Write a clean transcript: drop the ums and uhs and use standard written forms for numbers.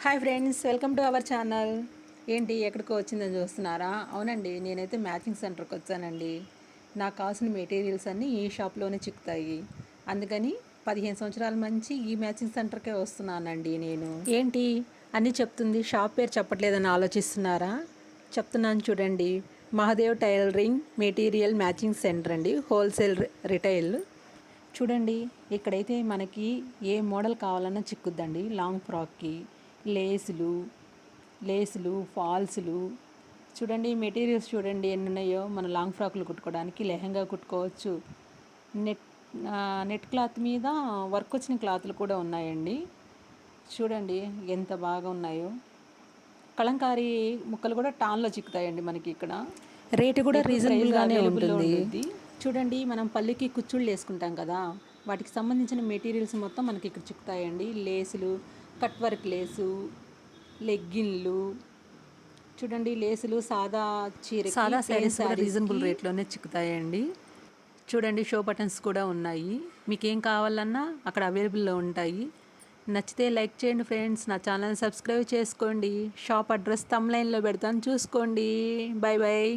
Hi friends, welcome to our channel. ఏంటి ఎక్కడికో వచ్చిందని చూస్తున్నారా? అవునండి, నేనైతే మ్యాచింగ్ సెంటర్కి వచ్చానండి. నాకు కావాల్సిన మెటీరియల్స్ అన్నీ ఈ షాప్లోనే చిక్కుతాయి. అందుకని 15 సంవత్సరాల నుంచి ఈ మ్యాచింగ్ సెంటర్కే వస్తున్నానండి నేను. ఏంటి అన్నీ చెప్తుంది, షాప్ పేరు చెప్పట్లేదని ఆలోచిస్తున్నారా? చెప్తున్నాను చూడండి. Mahadev tailoring material matching centre అండి, హోల్సేల్ రిటైల్. చూడండి, ఇక్కడైతే మనకి ఏ మోడల్ కావాలన్నా చిక్కుద్దండి. లాంగ్ ఫ్రాక్కి లేసులు ఫాల్స్లు. చూడండి మెటీరియల్స్ చూడండి ఎన్ని ఉన్నాయో. మన లాంగ్ ఫ్రాక్లు కుట్టుకోవడానికి, లెహంగా కుట్టుకోవచ్చు. నెట్ నెట్ క్లాత్ మీద వర్క్ వచ్చిన క్లాత్లు కూడా ఉన్నాయండి. చూడండి ఎంత బాగా ఉన్నాయో. కలంకారీ ముక్కలు కూడా టాన్లో చిక్కుతాయండి మనకి ఇక్కడ. రేటు కూడా రీజనబుల్గానే ఉంటుంది. చూడండి, మనం పళ్ళుకి కుచ్చుళ్ళు వేసుకుంటాం కదా, వాటికి సంబంధించిన మెటీరియల్స్ మొత్తం మనకి ఇక్కడ చిక్కుతాయండి. లేసులు, కట్ వర్క్ లేసు, లెగ్గిన్లు. చూడండి లేసులు సాదా శారీస్ కూడా రీజనబుల్ రేట్లోనే చిక్కుతాయండి. చూడండి షో బటన్స్ కూడా ఉన్నాయి. మీకు ఏం కావాలన్నా అక్కడ అవైలబుల్లో ఉంటాయి. నచ్చితే లైక్ చేయండి ఫ్రెండ్స్, నా ఛానల్ సబ్స్క్రైబ్ చేసుకోండి. షాప్ అడ్రస్ థంబ్నెయిల్లో పెడతాను, చూసుకోండి. Bye bye.